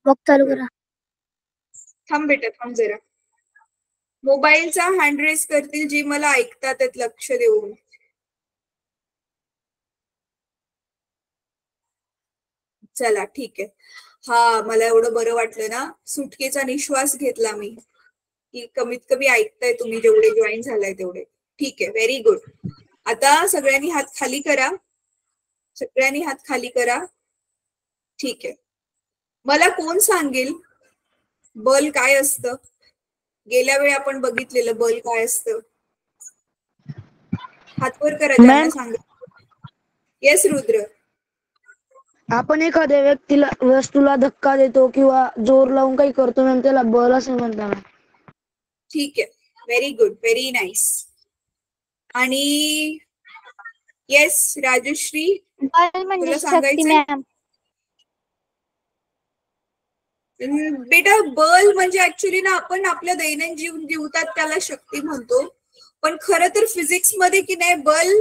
मग चालू करा. थांब बेटा, थांब जरा. मोबाईलचा हँड रेस करतील जी मला ऐकतात आहेत, लक्ष देऊन. चला ठीक आहे. हा, मला एवढं बरं वाटलं ना, सुटकेचा निश्वास घेतला मी की कमीत कमी ऐकताय तुम्ही, जेवढे जॉईन झालाय तेवढे. ठीक आहे, व्हेरी गुड. आता सगळ्यांनी हात खाली करा, सगळ्यांनी हात खाली करा. ठीक आहे. मला कोण सांगेल बल काय असतं? गेल्या वेळी आपण बघितलेलं बल काय असतं? हात वर करा ज्यांना सांगेल. येस रुद्र. आपण एखाद्या वस्तूला धक्का देतो किंवा जोर लावून काही करतो मॅम, त्याला बल असे म्हणतात. ठीक आहे, व्हेरी गुड, व्हेरी नाईस. आणि येस राजश्री, बल म्हणजे तुला शक्ती सांगायचंय? मॅम. बेटा, बल म्हणजे ऍक्च्युली ना आपण आपल्या दैनंदिन जीवनात त्याला शक्ती म्हणतो, पण खरं तर फिजिक्स मध्ये की नाही, बल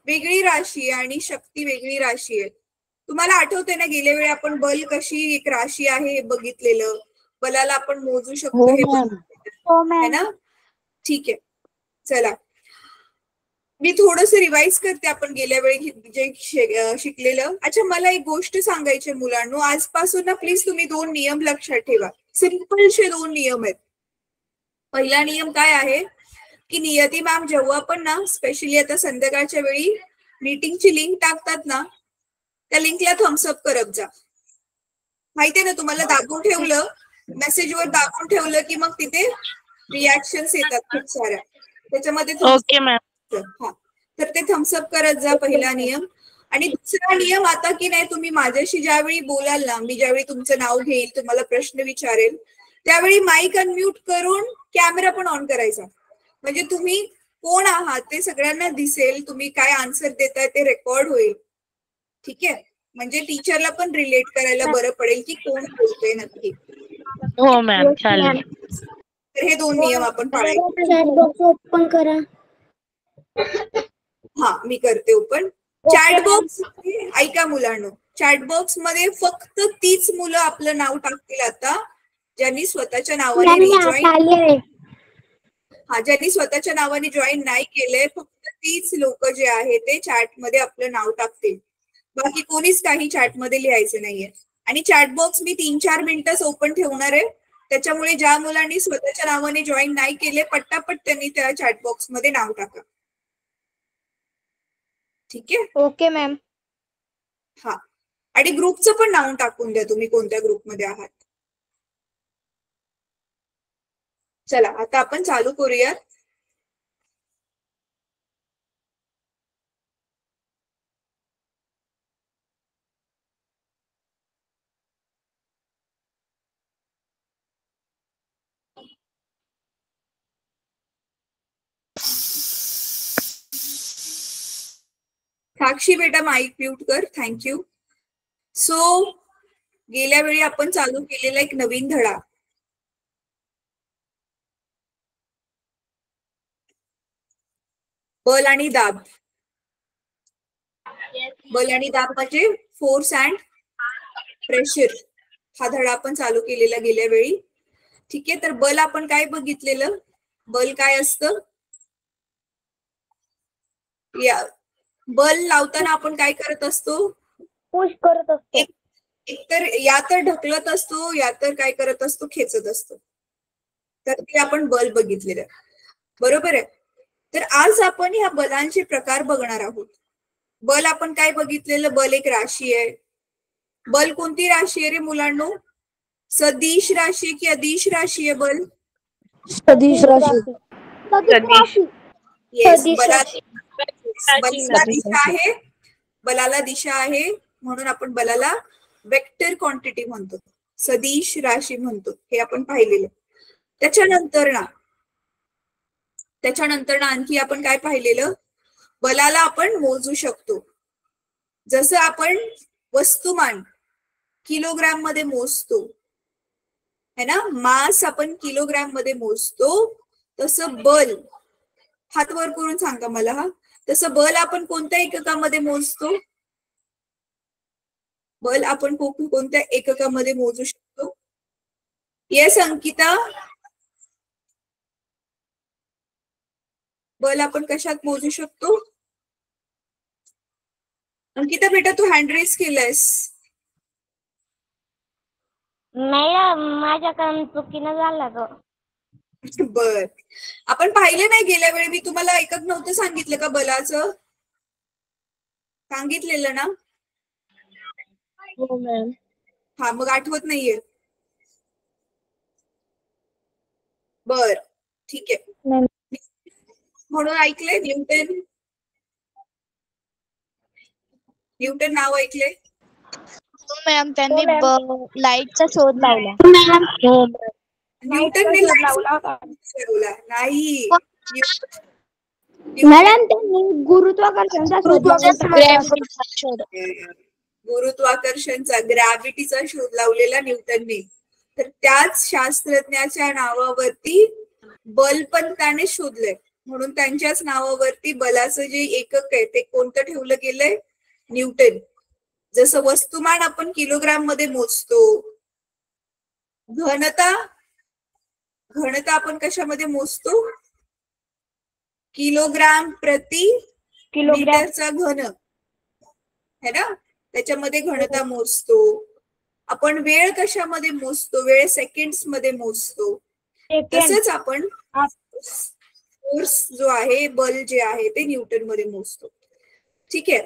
वेगळी राशी आहे आणि शक्ती वेगळी राशी आहे. तुम्हाला आठवतंय ना, गेल्या वेळी आपण बल कशी एक राशी आहे हे बघितलेलं, बलाला आपण मोजू शकतो हे है ना? ठीक आहे, चला मी थोडंसं रिवाइज करते आपण गेल्या वेळी जे शिकलेलं. अच्छा, मला एक गोष्ट सांगायची मुलांनो, आजपासून ना प्लीज तुम्ही 2 नियम लक्षात ठेवा. सिंपलशे 2 नियम आहेत. पहिला नियम काय आहे की नियती मॅम जेव्हा पण ना, स्पेशली आता संध्याकाळच्या वेळी मीटिंगची लिंक टाकतात ना, त्या लिंकला थम्सअप करत जा. माहितीये ना तुम्हाला, दाबून ठेवलं, मेसेजवर दाबून ठेवलं की मग तिथे रिॲक्शन्स येतात खूप साऱ्या, त्याच्यामध्ये ओके मॅम. हा, तर ते थम्सअप करत जा, पहिला नियम. आणि दुसरा नियम, आता की नाही तुम्ही माझ्याशी ज्यावेळी बोलाल ना, मी ज्यावेळी तुमचं नाव घेईल, तुम्हाला प्रश्न विचारेल, त्यावेळी माईक अनम्यूट करून कॅमेरा पण ऑन करायचा, म्हणजे तुम्ही कोण आहात ते सगळ्यांना दिसेल, तुम्ही काय आन्सर देताय ते रेकॉर्ड होईल. ठीक आहे, म्हणजे टीचरला पण रिलेट करायला बरं पडेल की कोण बोलतोय नक्की. हो मॅम, चालेल. तर हे 2 नियम आपण पाळायचे. चॅट बॉक्स ओपन करा. हा, मी करते ओपन. चॅट बॉक्स ऐका मुलांनो, चॅट बॉक्स मध्ये फक्त तीच मुलं आपलं नाव टाकतील आता, ज्यांनी स्वतःच्या नावाने रिजॉईन, ज्यांनी स्वतःच्या नावाने जॉईन नाही केलंय, फक्त तीच लोक जे आहे ते चॅट मध्ये आपलं नाव टाकतील. बाकी कोणीच काही चॅट मध्ये लिहायचं नाहीये. आणि चॅट बॉक्स मी 3-4 मिनिटच ओपन ठेवणार आहे, त्याच्यामुळे ज्या मुलांनी स्वतःच्या नावाने जॉईन नाही केले, पट्टापट त्यांनी त्या चॅट बॉक्स मध्ये नाव टाका. ठीक आहे? Okay ma'am. हा, आणि ग्रुपचं पण नाव टाकून द्या तुम्ही कोणत्या ग्रुपमध्ये आहात. चला आता आपण चालू करूयात. साक्षी बेटा माईक म्यूट कर, थँक्यू. सो गेल्या वेळी आपण चालू केलेला एक नवीन धडा, बल आणि दाब. बल आणि दाब म्हणजे फोर्स अँड प्रेशर, हा धडा आपण चालू केलेला गेल्या वेळी. ठीक आहे, तर बल आपण काय बघितलेलं, बल काय असतं, बल लावताना आपण काय करत असतो, पुश करत असतो. एकतर या तर ढकलत असतो, या तर काय करत असतो, खेचत असतो. तर ते आपण बल बघितलेलं, बरोबर आहे. तर आज आपण ह्या बलांचे प्रकार बघणार आहोत. बल आपण काय बघितलेलं, बल एक राशी आहे. बल कोणती राशी आहे रे मुलांनो? सदिश राशी की अदिश राशी आहे बल? सदिश राशी. येस, बलाला दिशा आहे, बलाला दिशा आहे, म्हणून आपण बलाला वेक्टर क्वांटिटी म्हणतो, सदिश राशी म्हणतो, हे आपण पाहिलेलं. त्याच्यानंतर ना आणखी आपण काय पाहिलेलं, बलाला आपण मोजू शकतो. जसं आपण वस्तुमान किलोग्राम मध्ये मोजतो है ना, मास आपण किलोग्राम मध्ये मोजतो, तसं बल, हात वर करून सांगा मला, हा तसं बल आपण कोणत्या एककामध्ये मोजतो? बल आपण कोणत्या एककामध्ये मोजू शकतो? येस अंकिता, बल आपण कशात मोजू शकतो? अंकिता बेटा तू हँड रेस केलंयस. मॅडम माझ्याकडून चुकीनं झाला तो. बर, आपण पाहिलं नाही गेल्या वेळी मी तुम्हाला एकक नव्हतं सांगितलं का बलाचं? सांगितलेलं ना? हो मॅम. हा, मग आठवत नाहीये. बर, ठीक आहे. म्हणून ऐकलंय न्यूटन? न्यूटन नाव ऐकले? मॅम त्यांनी हो, लाईटचा शोध लावला. हो मॅम. न्यूटनने शोध लाईट लावला होता. ठरवला नाही. मॅडम त्यांनी गुरुत्वाकर्षणचा शोध लावला. शोध. गुरुत्वाकर्षणचा, ग्रॅव्हिटीचा शोध लावलेला न्यूटनने. तर त्याच शास्त्रज्ञाच्या नावावरती बल पण त्याने शोधलंय, म्हणून त्यांच्याच नावावरती बलाचं जे एकक आहे ते कोणतं ठेवलं गेलंय? न्यूटन. जसं वस्तुमान आपण किलोग्राम मध्ये मोजतो, घनता आपण कशामध्ये मोजतो? किलोग्राम प्रति मीटरचा घन है ना, त्याच्यामध्ये घनता मोजतो. आपण वेळ कशामध्ये मोजतो? वेळ सेकंड्स मध्ये मोजतो. तसंच आपण फोर्स जो आहे, बल जे आहे ते न्यूटन मध्ये मोजतो. ठीक आहे.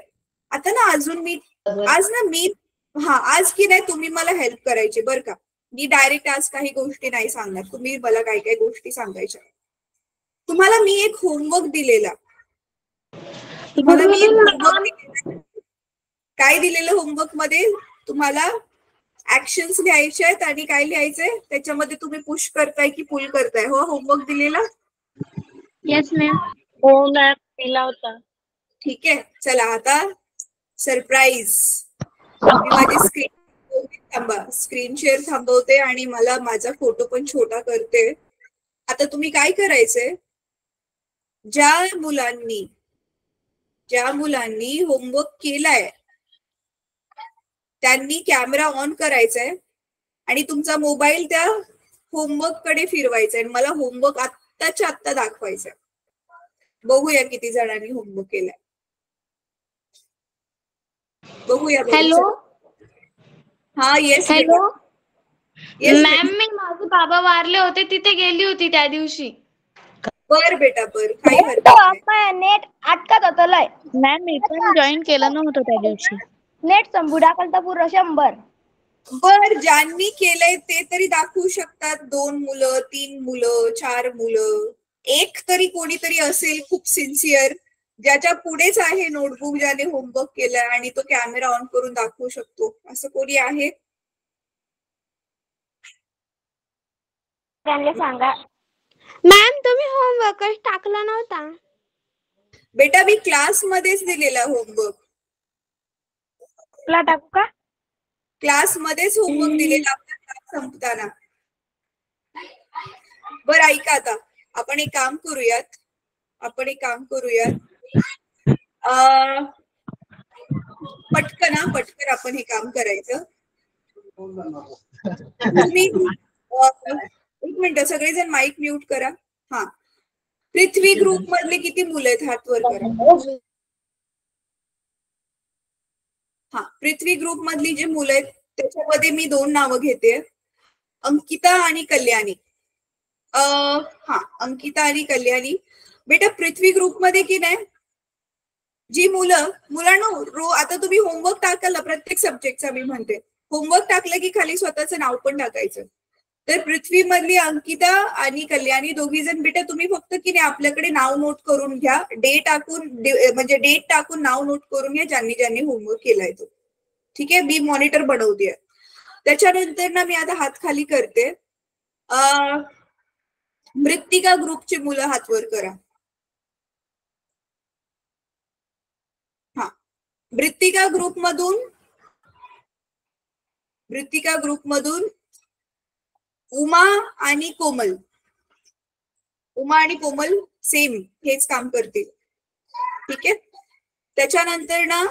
आता ना अजून मी आज की नाही तुम्ही मला हेल्प करायची बरं का. मी डायरेक्ट आज काही गोष्टी नाही सांगणार, तुम्ही मला काही काही गोष्टी सांगायच्या. तुम्हाला मी एक होमवर्क दिलेला. काय दिलेलं होमवर्क मध्ये? तुम्हाला ऍक्शन्स लिहायचे आहेत आणि काय लिहायचंय त्याच्यामध्ये, तुम्ही पुश करताय की पुल करताय? हो, होमवर्क दिलेला. Yes ma'am. हो मॅम, दिला होता. ठीक आहे, चला आता सरप्राईज. मी माझी स्क्रीन शेअर थांबवते आणि मला माझा फोटो पण छोटा करते. आता तुम्ही काय करायचंय, ज्या मुलांनी होमवर्क केलाय त्यांनी कॅमेरा ऑन करायचाय आणि तुमचा मोबाईल त्या होमवर्क कडे फिरवायचा आणि मला होमवर्क आत्ताच्या आत्ता दाखवायचा. बघूया किती जणांनी होमवर्क केलाय. बघूया. हॅलो. हा, येस हॅलो येस मॅम, मी माझे बाबा वारले होते, तिथे गेली होती त्या दिवशी. बर बेटा, बर, काही हरकत नाही. नेट अटकत होतं लय. मॅम मी पण जॉईन केलं नव्हतं त्या दिवशी. नेट संपू टाकलं पुरं 100. बर, ज्यांनी केलंय ते तरी दाखवू शकतात. 2 मुलं, 3 मुलं, 4 मुलं, एक तरी कोणीतरी असेल खूप सिन्सिअर, ज्याच्या पुढेच आहे नोटबुक, ज्याने होमवर्क केलाय आणि तो कॅमेरा ऑन करून दाखवू शकतो. असं कोणी आहे? त्यांना सांगा. मॅम तुम्ही होमवर्कच टाकला नव्हता. बेटा मी क्लासमध्येच दिलेला होमवर्क. तुला टाकू का? क्लासमध्येच होमवर्क दिलेला आपला क्लास संपताना. बरं ऐका, आता आपण एक काम करूयात. पटकन आपण हे काम करायचं. तुम्ही एक मिनिट, सगळेजण माईक म्यूट करा. हा, पृथ्वी ग्रुप मधले किती मुलं आहेत? हात वर करा. हा, पृथ्वी ग्रुप मधली जी मुलं आहेत त्याच्यामध्ये मी 2 नावं घेते, अंकिता आणि कल्याणी. अंकिता आणि कल्याणी. बेटा पृथ्वी ग्रुप मध्ये की नाही जी मुलांनो, आता तुम्ही होमवर्क टाकाल प्रत्येक सब्जेक्टचा, मी म्हणते होमवर्क टाकलं की खाली स्वतःचं नाव पण टाकायचं. तर पृथ्वी मधली अंकिता आणि कल्याणी दोघी जण बेटा तुम्ही फक्त की नाही आपल्याकडे नाव नोट करून घ्या. डेट टाकून नाव नोट करून घ्या ज्यांनी होमवर्क केलाय तो. ठीक आहे, मी मॉनिटर बनवते. त्याच्यानंतर ना मी आता हात खाली करते. मृत्तिका ग्रुपची मुलं हात वर करा. हा, मृत्तिका ग्रुप मधून उमा आणि कोमल सेम हेच काम करतील. ठीक आहे, त्याच्यानंतर ना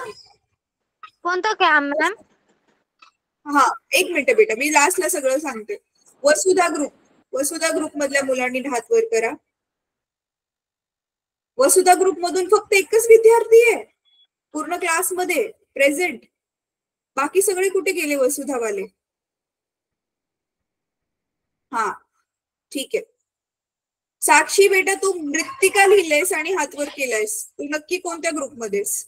कोणतं काम मॅम? हा, एक मिनिट बेटा, मी लास्टला सगळं सांगते. वसुधा ग्रुप मधल्या मुलांनी हात वर करा. वसुधा ग्रुप मधून फक्त एकच विद्यार्थी आहे पूर्ण क्लासमध्ये प्रेझेंट. बाकी सगळे कुठे गेले वसुधावाले? हा ठीक आहे. साक्षी बेटा, तू मृत्तिका लिहिलेस आणि हातवर केलायस, तू नक्की कोणत्या ग्रुपमध्येस?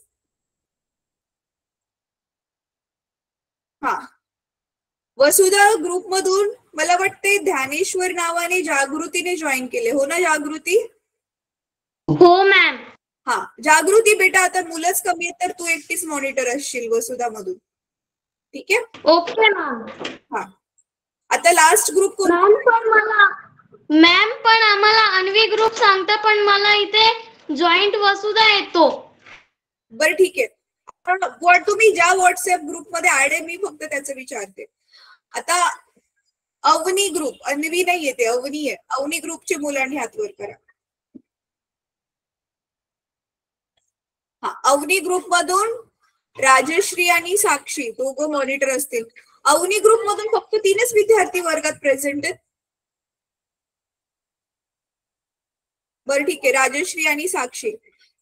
हा, वसुधा ग्रुप मधून मला वाटते ध्यानेश्वर नावाने जागृतीने जॉईन केले, हो ना जागृती? हो मॅम. हा जागृती बेटा, आता मुलंच कमी आहेत तर तू एकटीच मॉनिटर असशील वसुधा मधून, ठीक आहे? Okay ma'am. हा, आता लास्ट ग्रुप कोण? मॅम पण आम्हाला अन्वी ग्रुप सांगता, पण मला इथे जॉईंट वसुधा येतो. बरं ठीक आहे, तुम्ही ज्या व्हॉट्सअप ग्रुप मध्ये ऍड आहे मी फक्त त्याचं विचारते. आता अवनी ग्रुप, अन्वी नाही येते, अवनी आहे. अवनी ग्रुपचे मुलांनी हात वर करा. हा, अवनी ग्रुप मधून राजश्री आणि साक्षी दोघं मॉनिटर असतील. अवनी ग्रुप मधून फक्त 3च विद्यार्थी वर्गात प्रेझेंट आहेत. बरं ठीक आहे, राजश्री आणि साक्षी.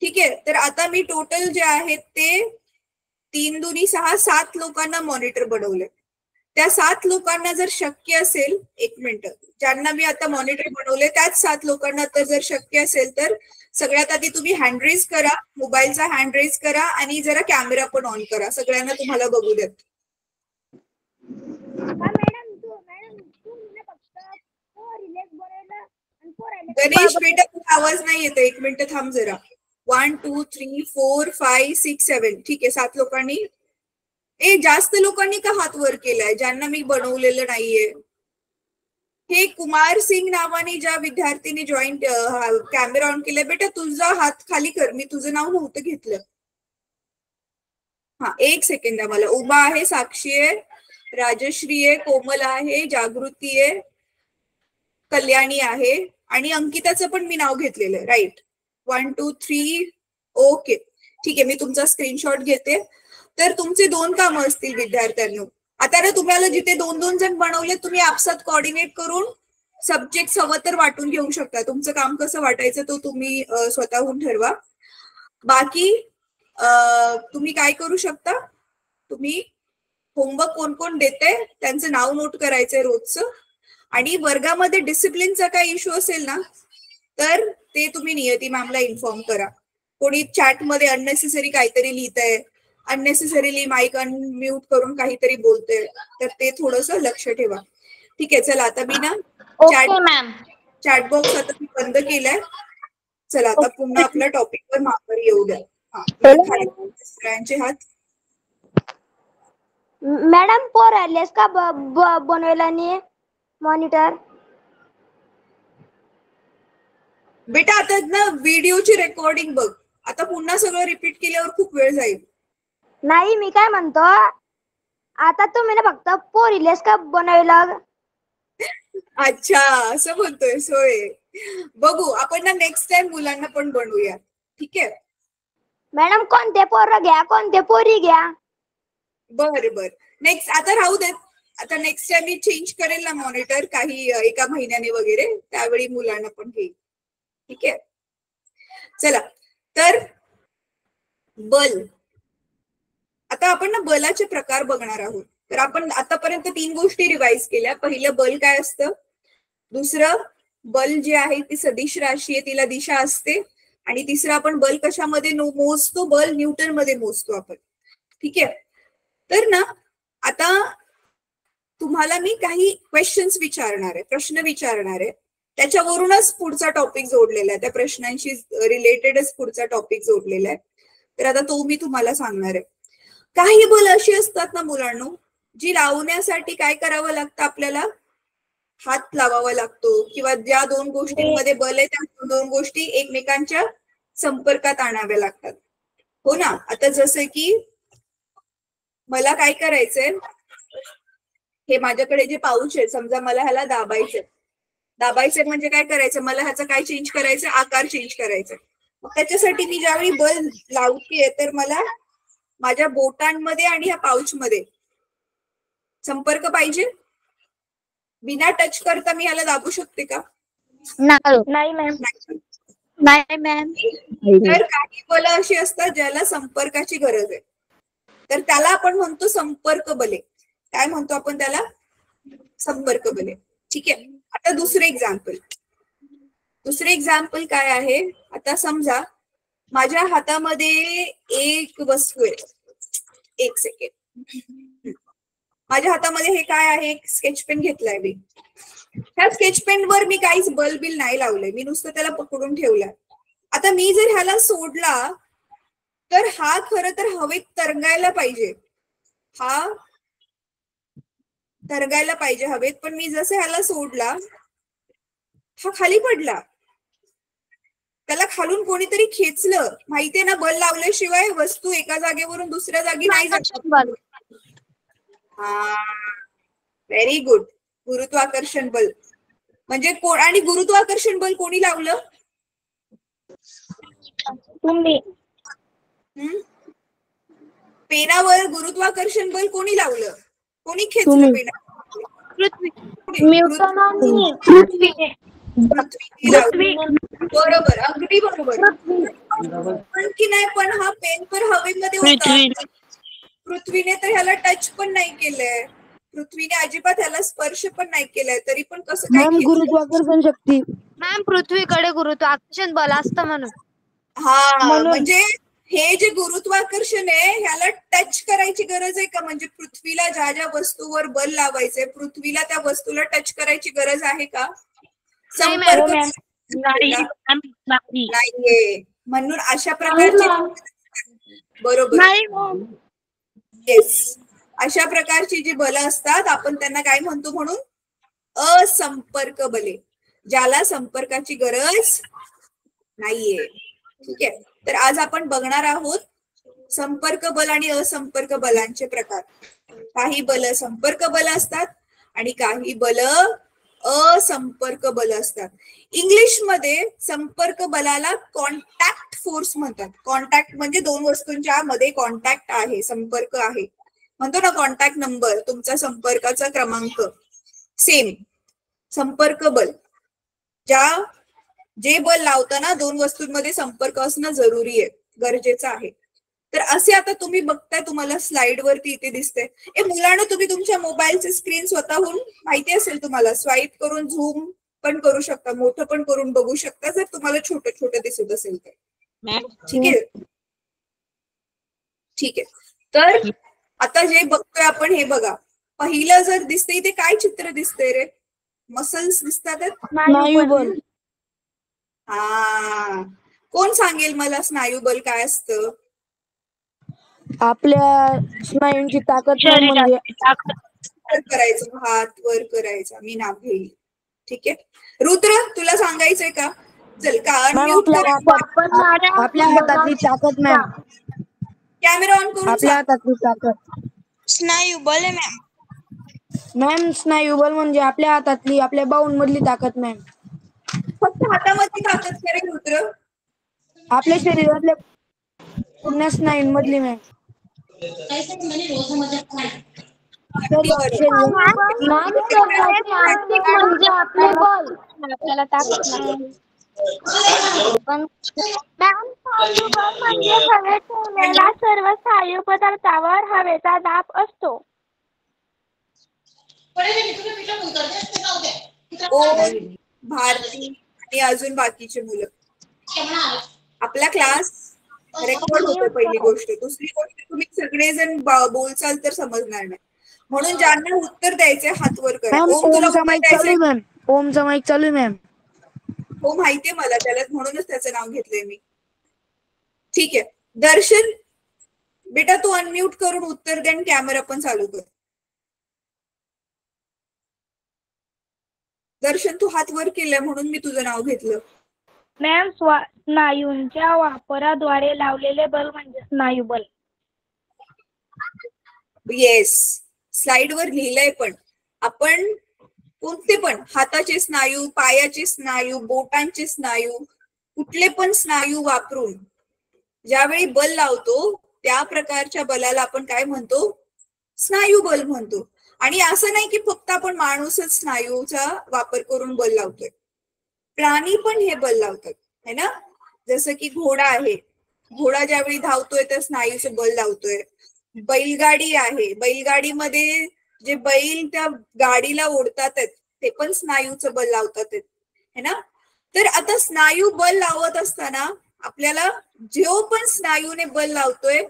ठीक आहे, तर आता मी टोटल जे आहेत ते 3 दुनी 6 7 लोकांना मॉनिटर बनवले. त्या 7 लोकांना जर शक्य असेल, एक मिनिट, ज्यांना मी आता मॉनिटर बनवले त्याच 7 लोकांना तर जर शक्य असेल तर सगळ्यात आधी तुम्ही हँड रेज करा, मोबाईलचा हँड रेज करा आणि जरा कॅमेरा पण ऑन करा, सगळ्यांना तुम्हाला बघू देत. गणेश बेटा, आवाज नाही येतो, एक मिनिट थांब जरा. 1 2 3 4 5 6 7 ठीक आहे, 7 लोकांनी. जास्त लोकांनी का हात वर केलाय ज्यांना मी बनवलेलं नाहीये? हे कुमार सिंग नावाने ज्या विद्यार्थीने जॉईन कॅमेरा ऑन केलाय, बेटा तुझा हात खाली कर, मी तुझं नाव नव्हतं घेतलं. हा, एक सेकंड आहे मला. उमा आहे, साक्षी आहे, राजश्री आहे, कोमल आहे, जागृती आहे, कल्याणी आहे आणि अंकिताचं पण मी नाव घेतलेलं आहे. राईट, 1 2 3 ओके ठीक आहे, मी तुमचा स्क्रीनशॉट घेते. तर तुमचे 2 कामं असतील विद्यार्थ्यांनो. आता ना तुम्हाला जिथे 2-2 जण बनवले, तुम्ही आपसात कोऑर्डिनेट करून सब्जेक्ट हवं तर वाटून घेऊ शकता. तुमचं काम कसं वाटायचं तो तुम्ही स्वतःहून ठरवा. बाकी तुम्ही काय करू शकता, तुम्ही होमवर्क कोण कोण देते त्यांचं नाव नोट करायचंय रोजचं. आणि वर्गामध्ये डिसिप्लिनचा काय इश्यू असेल ना तर ते तुम्ही नियती मॅमला इन्फॉर्म करा. कोणी चॅटमध्ये अननेसेसरी काहीतरी लिहितंय, अननेसेसरीली माईक अनम्यूट करून काहीतरी बोलतोय, तर ते थोडस लक्ष ठेवा. ठीक आहे, चला आता मी ना चॅट बॉक्स आता मी बंद केलाय. चला आता पुन्हा आपल्या टॉपिकवर माघारी येऊ द्या. सगळ्यांचे हात. मॅडम पोर आलेस का बनवायला नाही मॉनिटर? बेटा आता ना व्हिडिओची रेकॉर्डिंग बघ, आता पुन्हा सगळं रिपीट केल्यावर खूप वेळ जाईल. नाही, मी काय म्हणतो, आता तुम्ही ना फक्त पोरीलेस का बनवायला? अच्छा, असं म्हणतोय. सोय बघू आपण ना नेक्स्ट टाइम मुलांना पण बनवूया, ठीक आहे? मॅडम कोणते पोरं घ्या, कोणते पोरी घ्या? बर बर, नेक्स्ट आता राहू देत. आता नेक्स्ट टाइम मी चेंज करेल ना मॉनिटर, काही 1 महिन्याने वगैरे, त्यावेळी मुलांना पण घेईल, ठीक आहे? चला, तर बल, आता आपण ना बलाचे प्रकार बघणार आहोत. तर आपण आतापर्यंत 3 गोष्टी रिवाइज केल्या. पहिलं बल काय असतं, दुसरं बल जे आहे ती सदिश राशी आहे, तिला दिशा असते, आणि तिसरं आपण बल कशामध्ये मोजतो, बल न्यूटन मध्ये मोजतो आपण, ठीक आहे? तर ना आता तुम्हाला मी काही क्वेश्चन्स विचारणार आहे, प्रश्न विचारणार आहे, त्याच्यावरूनच पुढचा टॉपिक जोडलेला आहे, त्या प्रश्नांशी रिलेटेडच पुढचा टॉपिक जोडलेला आहे. तर आता तो मी तुम्हाला सांगणार आहे. काही बल अशी असतात ना मुलांनो, जी लावण्यासाठी काय करावं लागतं, आपल्याला हात लावावा लागतो, किंवा ज्या 2 गोष्टींमध्ये बल आहे त्या 2 गोष्टी एकमेकांच्या संपर्कात आणाव्या लागतात, हो ना? आता जसं की मला काय करायचंय, हे माझ्याकडे जे पाऊच आहे, समजा मला ह्याला दाबायचंय म्हणजे काय करायचं, मला ह्याचा काय चेंज करायचं, आकार चेंज करायचा. मग त्याच्यासाठी मी ज्यावेळी बल लावतेय तर मला माझ्या बोटांमध्ये आणि ह्या पाऊच मध्ये संपर्क पाहिजे, बिना टच करता मी ह्याला दाबू शकते का? नाही मॅम. नाही मॅम. तर काही बल अशी असतात ज्याला संपर्काची गरज आहे, तर त्याला आपण म्हणतो संपर्क बले. काय म्हणतो आपण त्याला? संपर्क बले. ठीक आहे. आता दुसरे एक्झाम्पल काय आहे? आता समजा माझ्या हातामध्ये एक वस्तू आहे. एक सेकंड. माझ्या हातामध्ये हे काय आहे? एक स्केच पेन घेतलाय मी. ह्या स्केच पेन वर मी काहीच बल बिल नाही लावलंय, मी नुसतं त्याला पकडून ठेवलंय. आता मी जर ह्याला सोडला तर हा खरं तर हवेत तरंगायला पाहिजे, हा तरंगायला पाहिजे हवेत, पण मी जसं ह्याला सोडला हा खाली पडला. त्याला खालून कोणीतरी खेचलं. माहितीये ना, बल लावल्याशिवाय वस्तू एका जागेवरून दुसऱ्या जागी नाही जात. हा, व्हेरी गुड. गुरुत्वाकर्षण बल म्हणजे कोण? आणि गुरुत्वाकर्षण बल कोणी लावलं? तुम्ही. पेनावर गुरुत्वाकर्षण बल कोणी लावलं? कोणी खेचलं पेनावर? पृथ्वीने लावलं. बरोबर, अगदी बरोबर. पण की नाही, पण हा पेन तर हवेमध्ये होता. पृथ्वीने तर ह्याला टच पण नाही केलंय, पृथ्वीने अजिबात ह्याला स्पर्श पण नाही केलाय, तरी पण कसं काय? गुरुत्वाकर्षण शक्ती. मॅम पृथ्वीकडे गुरुत्वाकर्षण बल असतं म्हणून. हा, म्हणजे हे जे गुरुत्वाकर्षण आहे ह्याला टच करायची गरज आहे का? म्हणजे पृथ्वीला ज्या ज्या वस्तूवर बल लावायचंय, पृथ्वीला त्या वस्तूला टच करायची गरज आहे का? संपर्क नाहीये. म्हणून अशा प्रकारची, बरोबर, येस, अशा प्रकारची जी बल असतात आपण त्यांना काय म्हणतो? म्हणून असंपर्क बले, ज्याला संपर्काची गरज नाहीये. ठीक आहे. तर आज आपण बघणार आहोत संपर्क बल आणि असंपर्क बलांचे प्रकार. काही बल संपर्क बल असतात आणि काही बल असंपर्क बल असतात. इंग्लिश मध्ये संपर्क बलाला कॉन्टॅक्ट फोर्स म्हणतात. कॉन्टॅक्ट म्हणजे दोन वस्तूंच्या मध्ये कॉन्टॅक्ट आहे, संपर्क आहे. म्हणतो ना कॉन्टॅक्ट नंबर, तुमचा संपर्काचा क्रमांक. सेम संपर्क बल, जे बल लावताना दोन वस्तूंमध्ये संपर्क असणं जरुरी आहे, गरजेचं आहे. तर असे आता तुम्ही बघताय, तुम्हाला स्लाइड वरती इथे दिसते. मुलांना तुम्ही तुमच्या मोबाईलची स्क्रीन स्वतःहून माहिती असेल तुम्हाला स्वाईप करून झूम पण करू शकता, मोठं पण करून बघू शकता जर तुम्हाला छोटं छोटं दिसत असेल तर. ठीक आहे, ठीक आहे. तर आता जे बघतोय आपण हे बघा, पहिलं जर दिसतंय ते काय चित्र दिसतंय रे? मसल्स दिसतात. स्नायुबल. हा, कोण सांगेल मला स्नायुबल काय असतं? आपल्या स्नायूंची ताकद म्हणजे वर करायचं, हात वर करायचा. मी नाव घेईल. ठीक आहे. रुद्र, तुला सांगायचंय का? चल का अनम्यूट कर. आपल्या हातातली ताकद मॅम. कॅमेरा ऑन करून आपल्या हातातली ताकद स्नायुबल आहे मॅम. मॅम, स्नायुबल म्हणजे आपल्या हातातली, आपल्या बाउल मधली ताकद मॅम. फक्त हातामध्ये ताकद करेल रुद्र? आपल्या शरीरातल्या पूर्ण स्नायूंमधली मॅम. म्हणजे आपले बल. आपल्याला ताकद नाही. म्हणजे हवेत ठेवलेल्या सर्व स्थायू पदार्थावर हवेचा दाब असतो. भारती आणि अजून बाकीचे मुलं. आपला क्लास रेकॉर्ड होतो, पहिली गोष्ट. दुसरी गोष्ट, तुम्ही सगळेजण बोलचाल तर समजणार नाही, म्हणून ज्यांना उत्तर द्यायचंय हात वर करा. ओम, तुला उत्तर द्यायचंय? मॅम ओमचा माईक चालू आहे मॅम. हो, माहितीये मला, त्याला म्हणूनच त्याचं नाव घेतलंय मी. ठीक आहे. दर्शन बेटा, तू अनम्यूट करून उत्तर दे आणि कॅमेरा पण चालू कर. दर्शन, तू हात वर केलाय म्हणून मी तुझं नाव घेतलं. मॅम, स्नायूंच्या वापराद्वारे लावलेले बल म्हणजे स्नायुबल. येस, स्लाइड वर लिहिलंय. पण आपण कोणते पण हाताचे स्नायू, पायाचे स्नायू, बोटांचे स्नायू, कुठले पण स्नायू वापरून ज्यावेळी बल लावतो त्या प्रकारच्या बलाला आपण काय म्हणतो? स्नायू बल म्हणतो. आणि असं नाही की फक्त आपण माणूसच स्नायूचा वापर करून बल लावतोय, प्राणी पण हे बल लावतात है ना. जसं की घोडा आहे, घोडा ज्यावेळी धावतोय तर स्नायूचं बल लावतोय. बैलगाडी आहे, बैलगाडीमध्ये जे बैल त्या गाडीला ओढतात ते पण स्नायूचं बल लावतात है ना. तर आता स्नायू बल लावत असताना आपल्याला जो पण स्नायूने बल लावतोय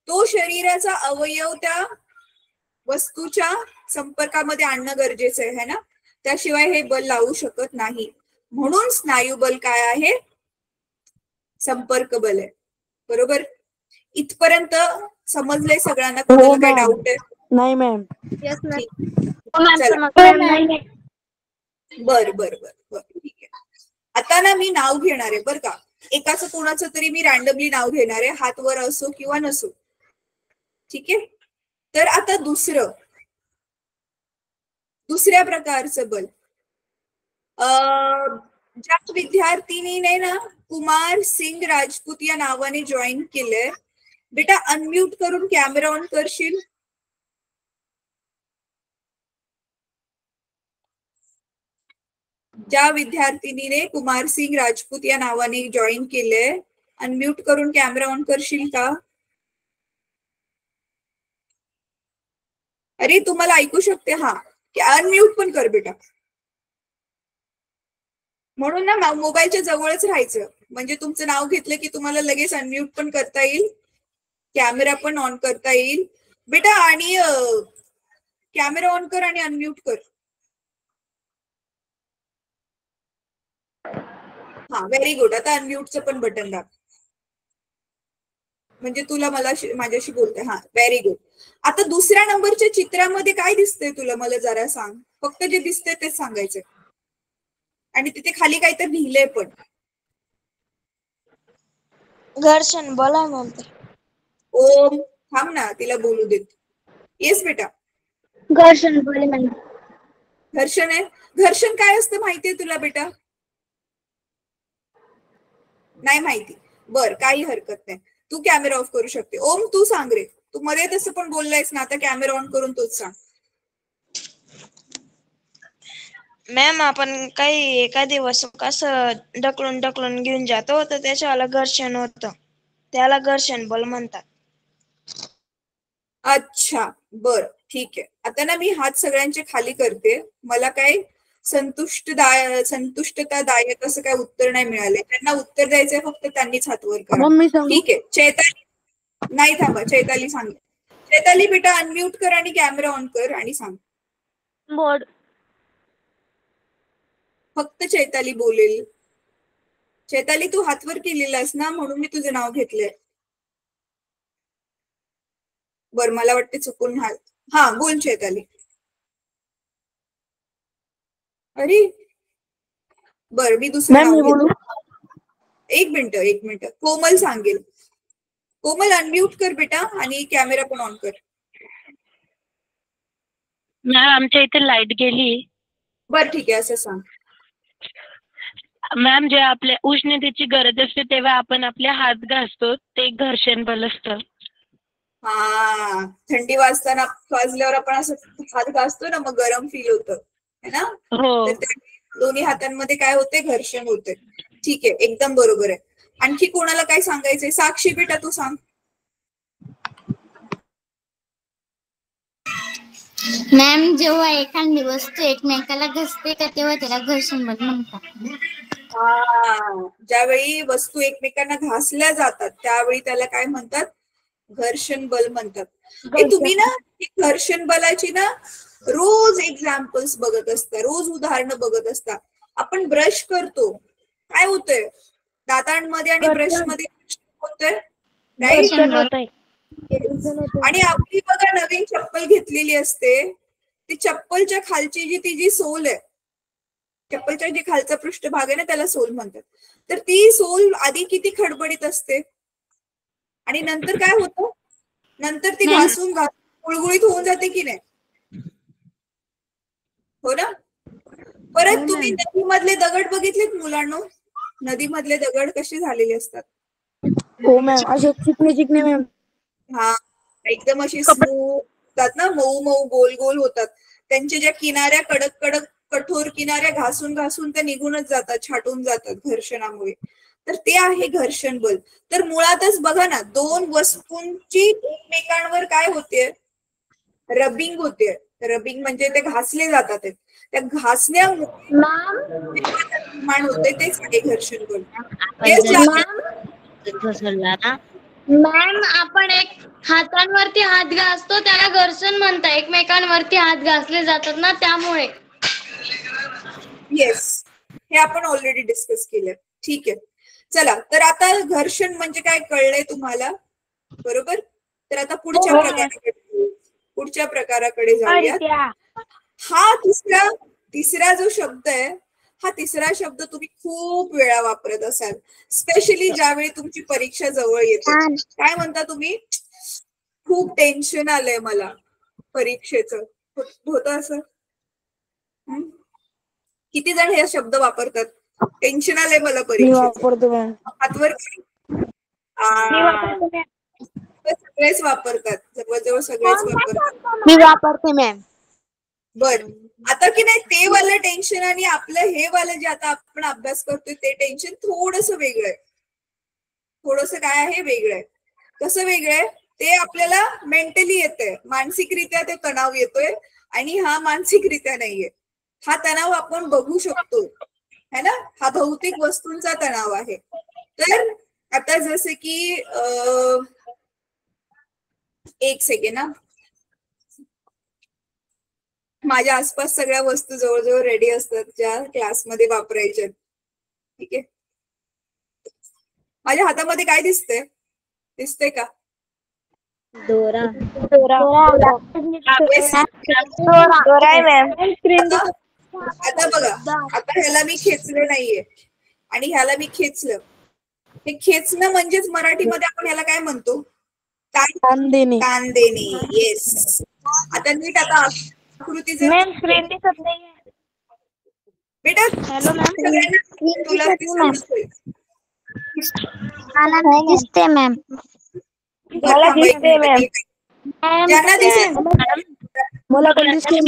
तो शरीराचा अवयव त्या वस्तूच्या संपर्कामध्ये आणणं गरजेचं आहे ना, त्याशिवाय हे बल लावू शकत नाही. म्हणून स्नायू बल काय आहे, संपर्क बल आहे. बरोबर, इथपर्यंत समजलंय सगळ्यांना? कोणाला काही डाऊट आहे? नाही मॅम. चला. बर बर बर बर ठीक आहे. आता ना मी नाव घेणार आहे बर का, एकाच कोणाचं तरी मी रॅन्डमली नाव घेणार आहे, हात वर असो किंवा नसो. ठीक आहे. तर आता दुसऱ्या प्रकारचं बल, ज्या विद्यार्थिनीने ना कुमार सिंग राजपूत या नावाने जॉईन केलंय, बेटा अनम्यूट करून कॅमेरा ऑन करशील? ज्या विद्यार्थिनीने कुमार सिंग राजपूत या नावाने जॉईन केलंय, अनम्यूट करून कॅमेरा ऑन करशील का? अरे तुम्हाला ऐकू शकते? हा, अनम्यूट पण कर बेटा. म्हणून ना मोबाईलच्या जवळच राहायचं, म्हणजे तुमचं नाव घेतलं की तुम्हाला लगेच अनम्यूट पण करता येईल, कॅमेरा पण ऑन करता येईल बेटा. आणि कॅमेरा ऑन कर आणि अनम्यूट कर. हा, व्हेरी गुड. आता अनम्यूटचं पण बटन दाब, म्हणजे तुला माझ्याशी बोलते. हा, व्हेरी गुड. आता दुसऱ्या नंबरच्या चित्रामध्ये काय दिसतंय तुला, मला जरा सांग. फक्त जे दिसतंय तेच सांगायचंय, आणि तिथे खाली काहीतरी लिहिलंय पण. घर्षण बल आहे म्हणते. ओम थांब ना, तिला बोलू देत. येस बेटा, घर्षण बल म्हणते. घर्षण आहे. घर्षण काय असतं माहितीये तुला बेटा? नाही माहिती? बर, काही हरकत नाही, तू कॅमेरा ऑफ करू शकते. ओम तू सांग रे, तू मध्ये तसं पण बोललायस ना, आता कॅमेरा ऑन करून तूच सांग. मॅम, आपण काही एखादी वस्तू कसं ढकलून ढकलून घेऊन जातो तर त्याच्याला घर्षण होतं, त्याला घर्षण बल म्हणतात. अच्छा, बर ठीक आहे. आता ना मी हात सगळ्यांचे खाली करते. मला काय संतुष्टतादायक असं काय उत्तर नाही मिळाले. त्यांना उत्तर द्यायचंय फक्त त्यांनीच हात वर करा. ठीक आहे. चैताली, नाही थांबा, चैताली सांग. चैताली बेटा अनम्यूट कर आणि कॅमेरा ऑन कर आणि सांग. बोर्ड. फक्त चैताली बोलेल. चैताली तू हातवर केलेलास ना, म्हणून मी तुझं नाव घेतलंय. बर, मला वाटते चुकून हाल. हा, बोल चैताली. अरे बर, मी दुसरं नाव घेतो. एक मिनिट, कोमल सांगेल. कोमल अनम्यूट कर बेटा आणि कॅमेरा पण ऑन कर. मॅम, आमच्या इथे लाईट गेली. बर ठीक आहे, असं सांग. मॅम, जेव्हा आपल्या उष्णतेची गरज असते तेव्हा आपण आपले हात घासतो, ते घर्षण बल असतं. हा, थंडी वाजल्यावर आपण असं हात घासतो ना, मग गरम फील होतं है ना. हो. तर दोन्ही हातांमध्ये काय होते, घर्षण होते. ठीक आहे, एकदम बरोबर आहे. आणखी कोणाला काय सांगायचंय? साक्षी बेटा तू सांग. मॅम, जेव्हा एखादी वस्तू एकमेकाला घसते का तेव्हा त्याला घर्षण बल म्हणतात. हा, ज्यावेळी वस्तू एकमेकांना घासल्या जातात त्यावेळी त्याला काय म्हणतात? घर्षण बल म्हणतात. तुम्ही ना घर्षण बलाची ना रोज एक्झाम्पल्स बघत असता, रोज उदाहरणं बघत असता. आपण ब्रश करतो, काय होतंय दातांमध्ये आणि ब्रश मध्ये होतंय, राईट? आणि आपली बघा नवीन चप्पल घेतलेली असते, ती चप्पलच्या खालची जी सोल आहे, चप्पलच्या जे खालचा पृष्ठभाग आहे ना, त्याला सोल म्हणतात. तर ती सोल आधी किती खडबडीत असते आणि नंतर काय होतं, नंतर ती घासून गुळगुळीत होऊन जाते की नाही, हो ना. परत तुम्ही नदीमधले दगड बघितलेत मुलांनो? नदीमधले दगड कसे झालेले असतात? हो मॅम, असे चिकने मॅम. हा, एकदम अशी स्मूथ होतात ना, मऊ मऊ गोल गोल होतात, त्यांच्या ज्या किनाऱ्या कडक कडक कठोर किनाऱ्या घासून घासून त्या निघूनच जातात, छाटून जातात घर्षणामुळे. तर ते आहे घर्षण बल. तर मुळातच बघा ना, दोन वस्तूंची एकमेकांवर काय होते, रबिंग होते. रबिंग म्हणजे ते घासले जातात. त्या घासण्यामुळे निर्माण होते, तेच आहे घर्षण बल. मॅम आपण एक हातांवरती हात घासतो त्याला घर्षण म्हणतात, एकमेकांवरती हात घासले जातात ना त्यामुळे. येस, हे आपण ऑलरेडी डिस्कस केलं. ठीक आहे, चला. तर आता घर्षण म्हणजे काय कळलंय तुम्हाला, बरोबर? तर आता पुढच्या प्रकाराकडे जाऊया. हा तिसरा जो शब्द आहे, हा तिसरा शब्द तुम्ही खूप वेळा वापरत असाल, स्पेशली ज्यावेळी तुमची परीक्षा जवळ येते. काय म्हणता तुम्ही? खूप टेन्शन आलंय मला परीक्षेचं. होतं असं? किती जण हे शब्द वापरतात? टेन्शन आलंय मला परीक्षेचं. हातवर सगळेच वापरतात, जवळजवळ सगळेच वापरतात. मी वापरते मॅम. बर, आता की नाही, ते वालं टेन्शन आणि आपलं हे वालं जे आता आपण अभ्यास करतोय ते टेन्शन थोडस वेगळं आहे. थोडस काय आहे, वेगळं आहे. कसं वेगळं आहे ते आपल्याला मेंटली येतंय, मानसिकरित्या ते तणाव येतोय, आणि हा मानसिकरित्या नाहीये. हा तणाव आपण बघू शकतो है ना, हा भौतिक वस्तूंचा तणाव आहे. तर आता जसे की एक सेकंड ना, माझ्या आसपास सगळ्या वस्तू जवळजवळ रेडी असतात ज्या क्लासमध्ये वापरायच्या. ठीक आहे, माझ्या हातामध्ये काय दिसतंय? दिसतंय का? दोरा. आता बघा, आता ह्याला मी खेचलं नाहीये आणि ह्याला मी खेचलं. हे खेचणं म्हणजेच मराठीमध्ये आपण ह्याला काय म्हणतो? ताण देणे. येस. आता नीट आता आकृती जर बेटा तुला दिसते मॅम. ज्यांना दिसेल मला पण दिसते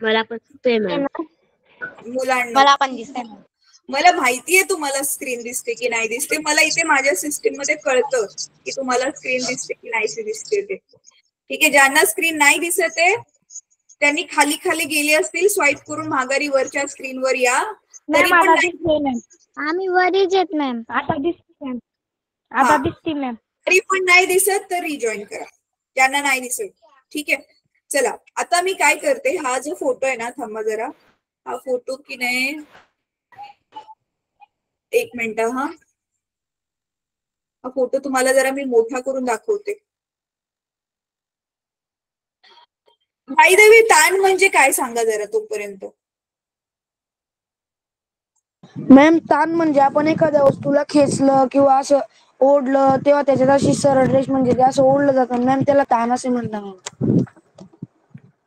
मला पण दिसते मॅम. मुलांना, मला पण दिसते. मला माहितीये तुम्हाला स्क्रीन दिसते की नाही दिसते. मला इथे माझ्या सिस्टीम मध्ये कळतं की तुम्हाला स्क्रीन दिसते की नाही दिसते ते. ठीक आहे, ज्यांना स्क्रीन नाही दिसत आहे त्यांनी खाली खाली गेले असतील, स्वाईप करून माघारी वरच्या स्क्रीनवर या. तरी पण आम्ही वरीच येत मॅम. आता दिसते मॅम. आता दिसते मॅम. तरी पण नाही दिसत तर रिजॉईन करा, ज्यांना नाही दिसत. ठीक आहे, चला. आता मी काय करते, हा जो फोटो आहे ना, थांबा जरा, हा फोटो की नाही, एक मिनिट. हा फोटो तुम्हाला जरा मी मोठा करून दाखवते. बाय द वे, ताण म्हणजे काय सांगा जरा तोपर्यंत. मॅम, ताण म्हणजे आपण एखाद्या वस्तूला खेचलं किंवा असं ओढलं तेव्हा त्याच्यात अशी सरळ रेष, म्हणजे ते असं ओढलं जातं मॅम, त्याला ताण असे म्हणतात.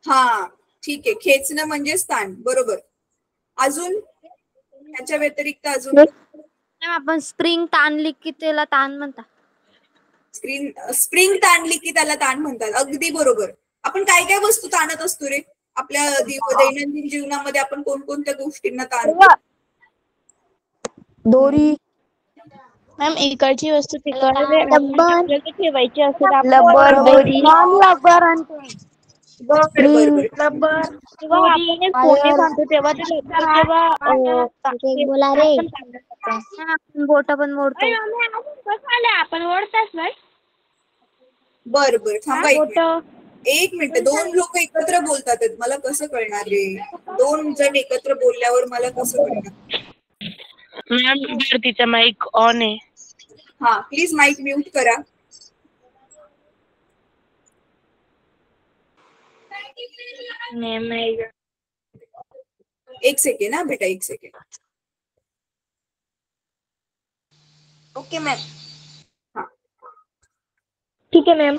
हा, ठीक आहे, खेचणं म्हणजे ताण, बरोबर. अजून त्याच्या व्यतिरिक्त अजून आपण स्प्रिंग ताणली की त्याला ताण म्हणतात. स्प्रिंग ताणली की त्याला ताण म्हणतात. अगदी बरोबर. आपण काय काय वस्तू ताणत असतो रे आपल्या दैनंदिन जीवनामध्ये? आपण कोणकोणत्या गोष्टींना ताणतो? दोरी मॅम, इकडची वस्तू तिकडे ठेवायची असेल, लब्बर, दोरी, बरोबर. तेव्हा आपण एक पोटी बांधतो तेव्हा ते बोला रे. बोट पण मोडतो. आपण ओढताच नाही. बर बर, थांबा एक मिनिट. दोन लोक एकत्र बोलतात, मला कसं कळणार रे? दोन जण एकत्र बोलल्यावर मला कसं कळणार? मॅम, तिचा माईक ऑन आहे. हा, प्लीज माईक म्यूट करा. एक सेकंड हा बेटा, एक सेकंड. Okay ma'am. हा, ठीक आहे मॅम.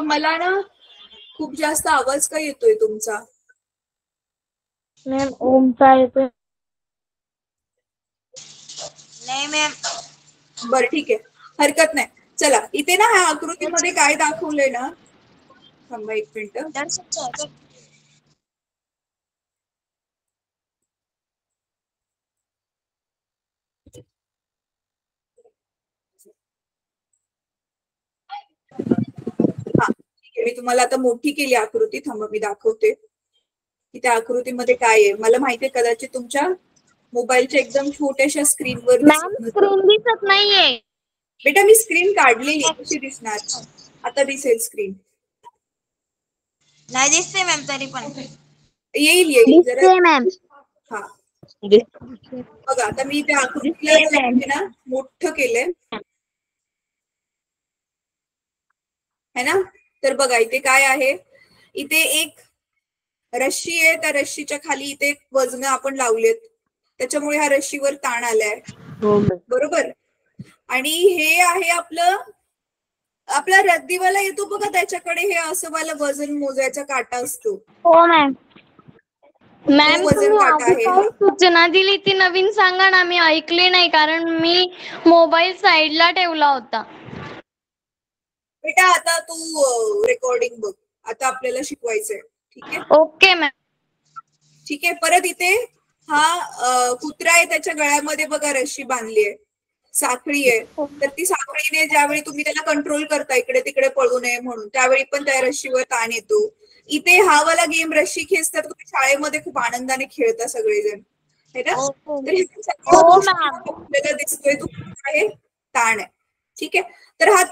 मला ना खूप जास्त आवाज का येतोय तुमचा? मॅम ओमचा येतोय. नाही मॅम. बरं ठीक आहे, हरकत नाही. चला इथे ना ह्या आकृतीमध्ये काय दाखवलंय ना, थांबा एक मिनिट. हा ठीक आहे, मी तुम्हाला आता मोठी केली आकृती. थांबा मी दाखवते की त्या आकृतीमध्ये काय आहे. मला माहितीये कदाचित तुमच्या मोबाईलच्या एकदम छोट्याशा स्क्रीनवर मॅम स्क्रीन दिसत नाहीये. बेटा मी स्क्रीन काढलेली, कशी दिसणार? आता दिसेल स्क्रीन. नाही दिसते मॅम तरी पण. येईल जरा. दिसते मॅम. हा बघा आता मी त्या आकृतीला ना मोठं केलंय है ना. तर बघा इथे काय आहे, इथे एक रश्शी आहे, त्या रश्शीच्या खाली इथे वजन आपण लावलेत, त्याच्यामुळे ह्या रश्शीवर ताण आलाय. बरोबर. आणि हे आहे आपला रद्दीवाला येतो बघा, त्याच्याकडे हे असं वाला वजन मोजायचा काटा असतो. हो मॅम. मॅम वजन तुम्ही काटा आधी आहे काय सूचना दिली ती नवीन सांगा ना, मी ऐकली नाही कारण मी मोबाईल साईडला ठेवला होता. बेटा आता तू रेकॉर्डिंग बघ, आता आपल्याला शिकवायचंय. ठीक आहे. Okay ma'am. ठीक आहे. परत इथे हा कुत्रा आहे, त्याच्या गळ्यामध्ये बघा रश्शी बांधली आहे, साखळी आहे. तर ती साखळीने ज्यावेळी तुम्ही त्याला कंट्रोल करता इकडे तिकडे पळू नये म्हणून, त्यावेळी पण त्या रश्शीवर ताण येतो. इथे हा वाला गेम रश्शी खेचतात, तुम्ही शाळेमध्ये खूप आनंदाने खेळता सगळेजण है ना. तर आपल्याला दिसतोय तो आहे ताण आहे. ठीक आहे. तर हा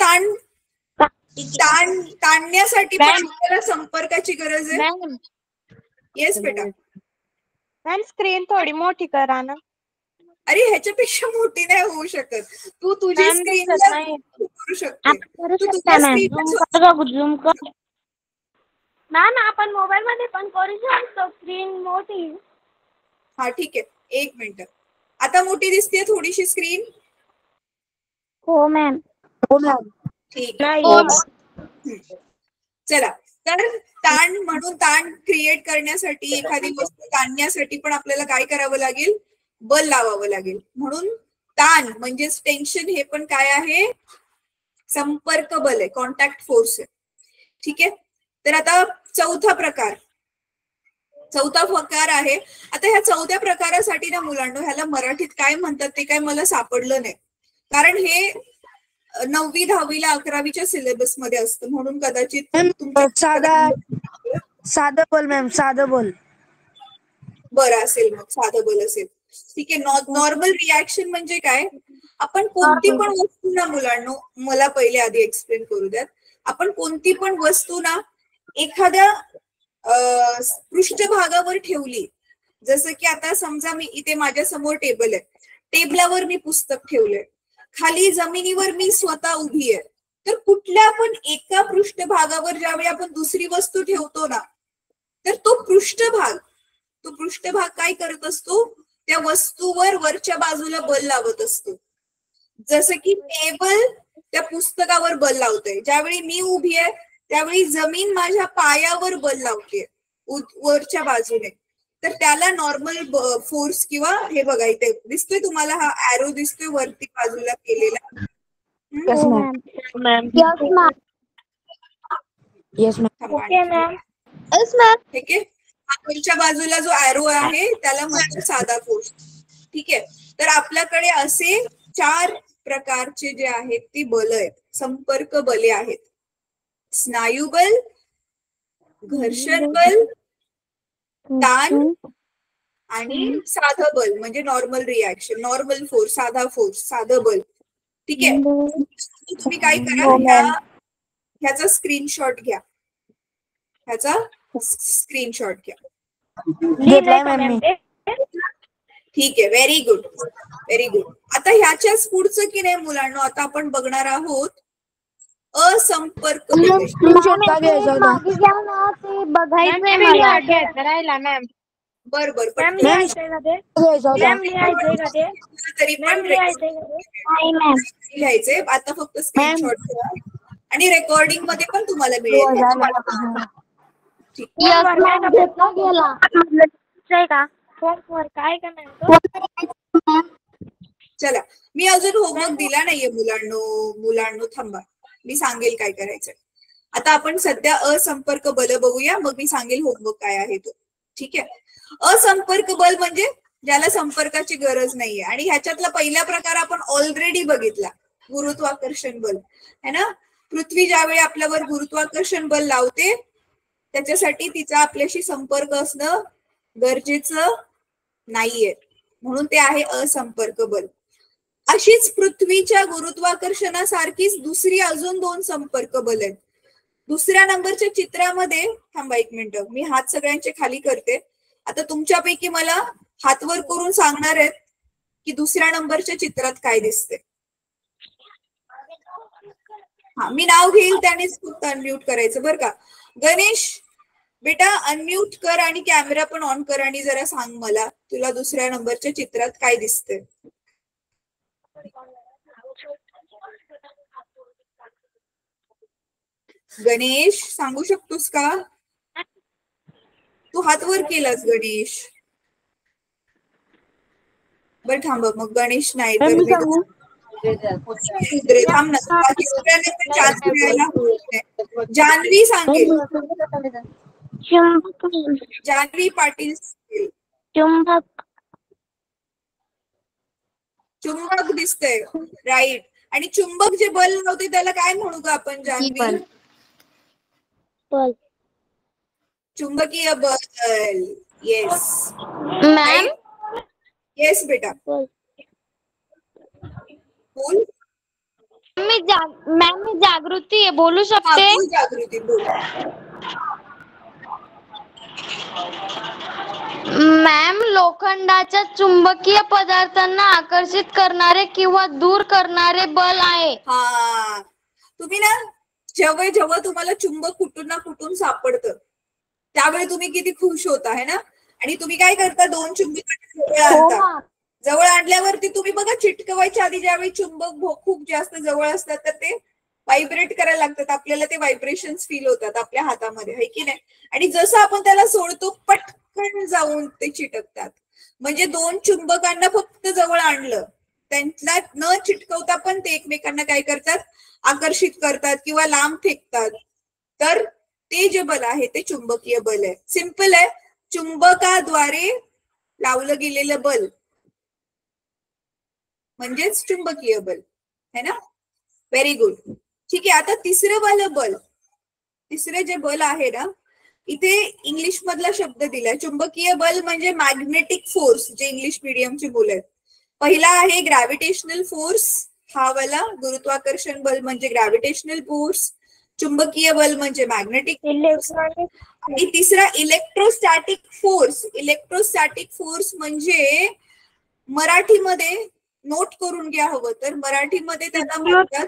ताणण्यासाठी पण आपल्याला संपर्काची गरज आहे. येस बेटा. मॅम स्क्रीन थोडी मोठी करा ना. अरे ह्याच्यापेक्षा मोठी नाही होऊ शकत. तू तुझी स्क्रीन करू शकते. तू तुझ्या स्क्रीन मॅम आपण मोबाईल मध्ये पण करू शकतो स्क्रीन मोठी. हा ठीक आहे, एक मिनिट. आता मोठी दिसते थोडीशी स्क्रीन? हो मॅम. ठीक आहे. चला, तर ताण म्हणून ताण क्रिएट करण्यासाठी, एखादी वस्तू ताणण्यासाठी पण आपल्याला काय करावं लागेल? बल लावावं लागेल. म्हणून ताण म्हणजेच टेन्शन हे पण काय आहे? संपर्क बल आहे, कॉन्टॅक्ट फोर्स आहे. ठीक आहे. तर आता चौथा प्रकार आहे. आता ह्या चौथ्या प्रकारासाठी ना मुलांनो, ह्याला मराठीत काय म्हणतात ते काय मला सापडलं नाही, कारण हे 9वी 10वीला 11वीच्या सिलेबस मध्ये असतं, म्हणून कदाचित साधं बल मॅम, साधं बल. बरं असेल मग, साधं बल असेल. ठीक आहे. नॉर्मल रिॲक्शन म्हणजे काय? आपण कोणती पण वस्तू ना मुलांनो, मला पहिले आधी एक्सप्लेन करू द्यात. आपण कोणती पण वस्तू ना एखाद्या पृष्ठभागावर ठेवली, जसं की आता समजा मी इथे माझ्या समोर टेबल आहे, टेबलावर मी पुस्तक ठेवलंय, खाली जमिनीवर मी स्वतः उभी आहे. तर कुठल्या पण एका पृष्ठभागावर ज्यावेळी आपण दुसरी वस्तू ठेवतो ना, तर तो पृष्ठभाग काय करत असतो? त्या वस्तूवर वरच्या बाजूला बल लावत असतो. जसं की टेबल त्या पुस्तकावर बल लावतोय, ज्यावेळी मी उभी आहे त्यावेळी जमीन माझ्या पायावर बल लावते वरच्या बाजूने. तर त्याला नॉर्मल फोर्स किंवा हे बघा इथे दिसतोय तुम्हाला, हा ॲरो दिसतोय वरती बाजूला केलेला. ठीक आहे. वरच्या बाजूला जो ॲरो आहे त्याला म्हणतात साधा फोर्स. ठीक आहे. तर आपल्याकडे असे 4 प्रकारचे जे आहेत ती बल आहेत, संपर्क बले आहेत. स्नायुबल, घर्षण बल, ताण आणि साधं बल म्हणजे नॉर्मल रिॲक्शन, नॉर्मल फोर्स, साधा फोर्स, साधं बल. ठीक आहे. तुम्ही काय करा, ह्याचा स्क्रीनशॉट घ्या. ठीक आहे. Very good. आता ह्याच्याच पुढचं की नाही मुलांनो, आता आपण बघणार आहोत असंपर्क बल. बर तरी पण लिहायचंय. आता फक्त स्क्रीनशॉट घ्या आणि रेकॉर्डिंग मध्ये पण तुम्हाला मिळेल. ठीक. चला, मी अजून होमवर्क दिला नाहीये मुलांनो थांबा, मी सांगेल काय करायचंय. आता आपण सध्या असंपर्क बल बघूया, मग मी सांगेल होमवर्क काय आहे तो. ठीक आहे. असंपर्क बल म्हणजे ज्याला संपर्काची गरज नाहीये, आणि ह्याच्यातला पहिला प्रकार आपण ऑलरेडी बघितला, गुरुत्वाकर्षण बल है ना. पृथ्वी ज्यावेळी आपल्यावर गुरुत्वाकर्षण बल लावते त्याच्यासाठी तिचा आपल्याशी संपर्क असणं गरजेचं नाहीये, म्हणून ते आहे असंपर्क बल. अशीच पृथ्वीच्या गुरुत्वाकर्षणासारखीच दुसरी अजून 2 संपर्क बल आहेत. दुसऱ्या नंबरच्या चित्रामध्ये, थांबा 1 मिनिट, मी हात सगळ्यांचे खाली करते. आता तुमच्यापैकी मला हात वर करून सांगणार आहेत की दुसऱ्या नंबरच्या चित्रात काय दिसते. हा, मी नाव घेईल त्यानेच फक्त अनम्यूट करायचं बरं का. गणेश बेटा अनम्यूट कर आणि कॅमेरा पण ऑन कर आणि जरा सांग मला तुला दुसऱ्या नंबरच्या चित्रात काय दिसते. गणेश सांगू शकतोस का? तू हात वर केलास गणेश. बर थांब, मग गणेश नाही तर थांब ना, बाकी सगळ्यांना पण चान्स मिळायला. जान्हवी सांगेल. जान्हवी पाटील सांगेल. चुंबक दिसतंय, राईट. आणि चुंबक जे बल नव्हते त्याला काय म्हणू का आपण जान्हवी? चुंबकीय बल. Yes ma'am. येस बेटा बोल. मॅम मी जागृती आहे, बोलू शकते? बोल जागृती बोल. मॅम, लोखंडाच्या चुंबकीय पदार्थांना आकर्षित करणारे किंवा दूर करणारे बल आहे. हा, तुम्ही ना जेव्हा जेव्हा तुम्हाला चुंबक कुठून ना कुठून सापडतं त्यावेळी तुम्ही किती खुश होता है ना. आणि तुम्ही काय करता, 2 चुंबक जवळ आणता. जवळ आणल्यावरती तुम्ही बघा चिटकवायच्या आधी ज्यावेळी चुंबक खूप जास्त जवळ असतात तर ते व्हायब्रेट करायला लागतात, आपल्याला ते व्हायब्रेशन फील होतात आपल्या हातामध्ये, है की नाही. आणि जसं आपण त्याला सोडतो पटकन जाऊन ते चिटकतात. म्हणजे 2 चुंबकांना फक्त जवळ आणलं, त्यांना न चिटकवता पण ते एकमेकांना काय करतात, आकर्षित करतात किंवा लांब फेकतात. तर ते जे बल आहे ते चुंबकीय बल आहे. सिंपल आहे, चुंबकाद्वारे लावलं गेलेलं बल म्हणजेच चुंबकीय बल है ना. Very good. ठीक आहे. आता तिसरं जे बल आहे ना, इथे इंग्लिश मधला शब्द दिलाय. चुंबकीय बल म्हणजे मॅग्नेटिक फोर्स, जे इंग्लिश मीडियमचे मुलं आहेत. पहिला आहे ग्रॅव्हिटेशनल फोर्स, हा वाला गुरुत्वाकर्षण बल म्हणजे ग्रॅव्हिटेशनल फोर्स, चुंबकीय बल म्हणजे मॅग्नेटिक फोर्स. आणि तिसरा इलेक्ट्रोस्टॅटिक फोर्स. इलेक्ट्रोस्टॅटिक फोर्स म्हणजे मराठीमध्ये नोट करून घ्या हवं तर, मराठीमध्ये त्याला म्हणतात,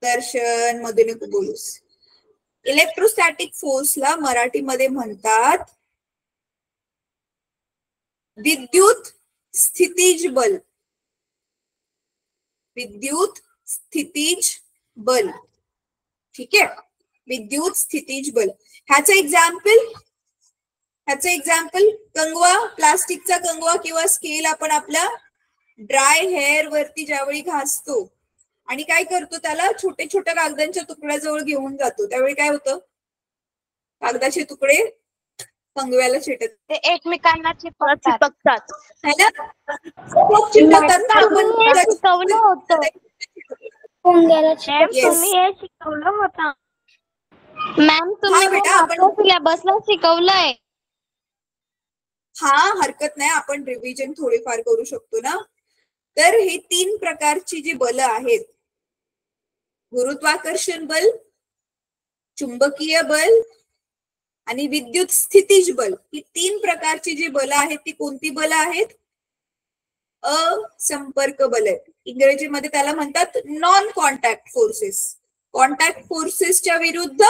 दर्शन मध्ये नको बोलूस, इलेक्ट्रोस्टॅटिक फोर्सला मराठीमध्ये म्हणतात विद्युत स्थितीज बल. विद्युत स्थितीज बल. ठीक आहे, विद्युत स्थितीज बल. ह्याचं एक्झाम्पल कंगवा, प्लास्टिकचा कंगवा किंवा स्केल आपण आपल्या ड्राय हेअर वरती ज्यावेळी घासतो आणि काय करतो, त्याला छोटे छोट्या कागदांच्या तुकड्याजवळ घेऊन जातो, त्यावेळी काय होतं, कागदाचे तुकडे कंगव्याला चिटकतात, ते एकमेकांना चिपकतात है ना. चिटकतात. शिकवलं होतं. तुम्ही हे शिकवलं होतं मॅम, तुम्ही आपल्या सिलेबसला शिकवलंय. हा, हरकत नाही, आपण रिव्हिजन थोडीफार करू शकतो ना. तर हे 3 प्रकारची जी बल आहेत, गुरुत्वाकर्षण बल, चुंबकीय बल आणि विद्युत स्थितीज बल, ही 3 प्रकारची जी बल आहेत ती कोणती बल आहेत? असंपर्क बल आहेत. इंग्रजीमध्ये त्याला म्हणतात नॉन कॉन्टॅक्ट फोर्सेस. कॉन्टॅक्ट फोर्सेसच्या विरुद्ध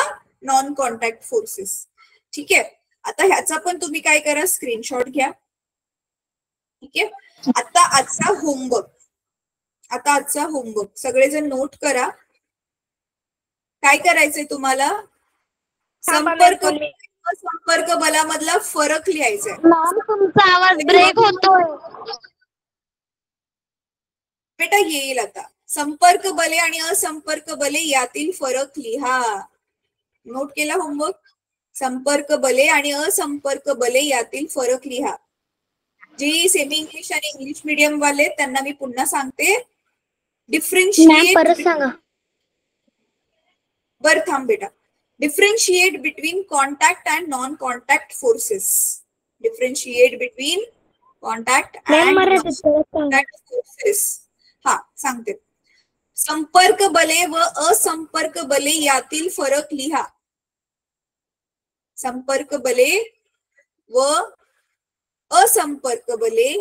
नॉन कॉन्टॅक्ट फोर्सेस. ठीक आहे. आता ह्याचा पण तुम्ही काय करा, स्क्रीनशॉट घ्या. ठीक आहे. आता आजचा होमवर्क, आता आजचा होमवर्क सगळेजण नोट करा. काय करायचंय तुम्हाला? संपर्क बलामधला फरक लिहायचा आहे. मॅम तुमचा आवाज ब्रेक होतोय. बेटा येईल आता. संपर्क बले आणि असंपर्क बले यातील फरक लिहा. नोट केला होमवर्क? संपर्क बले आणि असंपर्क बले यातील फरक लिहा. जी सेमी इंग्लिश आणि इंग्लिश मीडियम वाले त्यांना मी पुन्हा सांगते. डिफरेन्शिएट. बर थांब बेटा. Differentiate between contact and non contact forces. Differentiate between contact and non contact forces. हा सांगते. संपर्क बले व असंपर्क बले यातील फरक लिहा. संपर्क बले व असंपर्क बले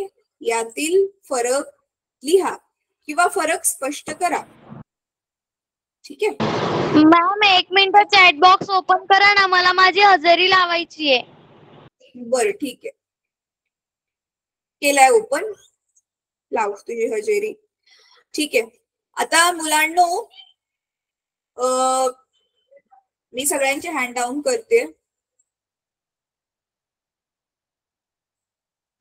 यातील फरक लिहा किंवा फरक स्पष्ट करा. ठीक आहे ma'am 1 minute chat box open करा ना, मला माझी हजेरी लावायची आहे. बरं ठीक आहे. केलाय ओपन. लाव तुझी हजेरी. ठीक आहे. आता मुलांनो मी सगळ्यांचे हँड डाऊन करते.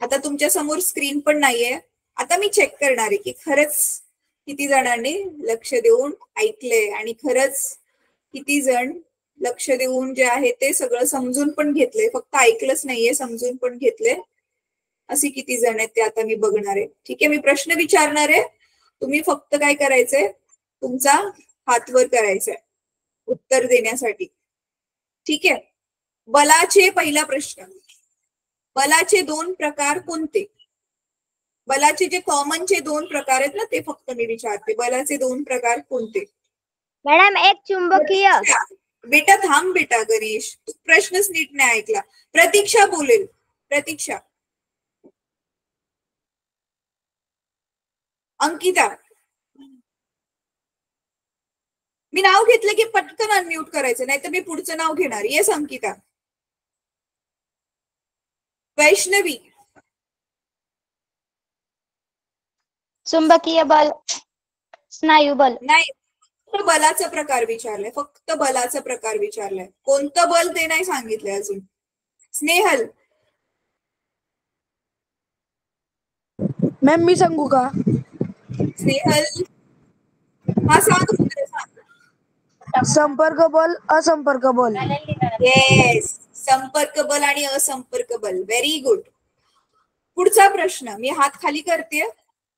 आता तुमच्या समोर स्क्रीन पण नाहीये. आता मी चेक करणार आहे की खरंच किती जणांनी लक्ष देऊन ऐकलंय आणि खरंच किती जण लक्ष देऊन जे आहे ते सगळं समजून पण घेतलंय. फक्त ऐकलंच नाहीये, समजून पण घेतलंय. असे किती जण आहेत ते आता मी बघणार आहे. ठीक आहे. मी प्रश्न विचारणार आहे. तुम्ही फक्त काय करायचंय? तुमचा हात वर करायचंय उत्तर देण्यासाठी. ठीक आहे. बलाचे पहिला प्रश्न. बलाचे 2 प्रकार कोणते? बलाचे जे कॉमनचे 2 प्रकार आहेत ना ते फक्त मी विचारते. बलाचे 2 प्रकार कोणते? मॅडम एक चुंबकीय. बेटा थांब बेटा गणेश, तू प्रश्नच नीट नाही ऐकला. प्रतीक्षा बोलेल. प्रतीक्षा. अंकिता. मी नाव घेतलं की पटकन अनम्यूट करायचं, नाहीतर मी पुढचं नाव घेणार. येस अंकिता. वैष्णवी. चुंबकीय बल, स्नायू बल. नाही, बलाचा प्रकार विचारलाय. फक्त बलाचा प्रकार विचारलाय. कोणतं बल ते नाही सांगितलंय अजून. स्नेहल. मॅम मी सांगू का? स्नेहल. हा सांग. संपर्क बल, असंपर्क बल. येस, संपर्क बल आणि असंपर्क बल. Very good. पुढचा प्रश्न मी हात खाली करते.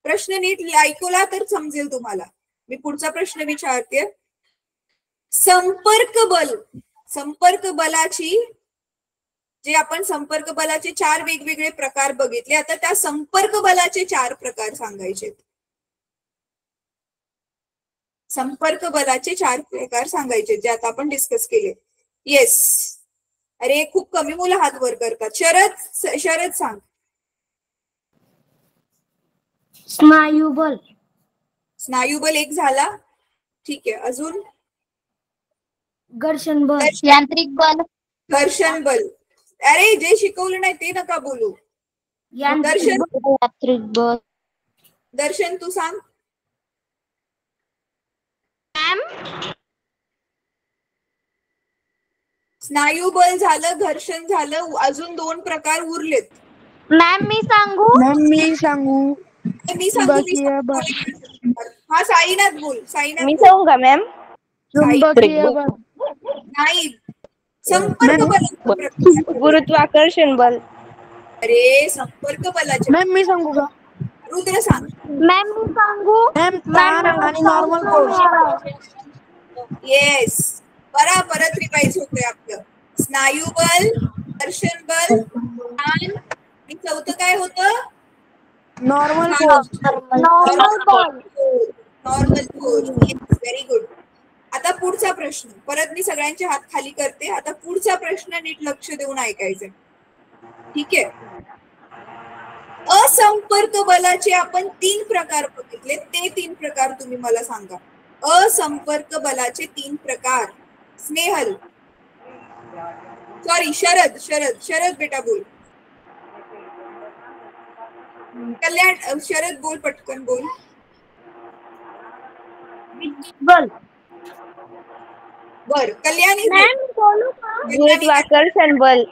प्रश्न नीट ऐकला तर समजेल तुम्हाला. मी पुढचा प्रश्न विचारते. संपर्क बल, संपर्क बलाची जे आपण संपर्क बलाचे 4 वेगवेगळे प्रकार बघितले. आता त्या संपर्क बलाचे 4 प्रकार सांगायचे. संपर्क बलाचे 4 प्रकार सांगायचे जे आता आपण डिस्कस केले. येस. अरे खूप कमी मुलं हात वर करतात. शरद सांग. स्नायू बल. स्नायू बल एक झाला. ठीक आहे. अजून? घर्षण बल. यांत्रिक बल. घर्षण बल. अरे जे शिकवलं नाही ते नका बोलू. दर्शन. यांत्रिक बल. दर्शन तू सांग. मॅम स्नायू बल झालं, घर्षण झालं. अजून 2 प्रकार उरलेत. मॅम मी सांगू? मॅम मी सांगू. मी सांगू. हा साईनाथ बोल. साईनाथ मी बोल. सांगू का मॅम? चुंबकीय बल. नाही, संपर्क बल. गुरुत्वाकर्षण बल. अरे संपर्क बलाचे. मॅम मी सांगू का? रुद्र सांग. मॅम मी सांगू? मॅम ताण आणि नॉर्मल फोर्स. येस, परत रिवाइज होतोय आपलं. स्नायू बल, घर्षण बल, ताण आणि चौथं काय होतं? Normal force. नॉर्मल बल. Normal force. Yes, very good. आता पुढचा प्रश्न. परत मी सगळ्यांचे हात खाली करते. आता पुढचा प्रश्न नीट लक्ष देऊन ऐकायचंय. ठीक आहे. असंपर्क बलाचे आपण 3 प्रकार बघितले. ते 3 प्रकार तुम्ही मला सांगा. असंपर्क बलाचे 3 प्रकार. स्नेहल. सॉरी शरद बेटा बोल. कल्याण. शरद बोल, पटकन बोल. बल बर, कल्याणी मॅम बोलू का? गुरुत्वाकर्षण बल.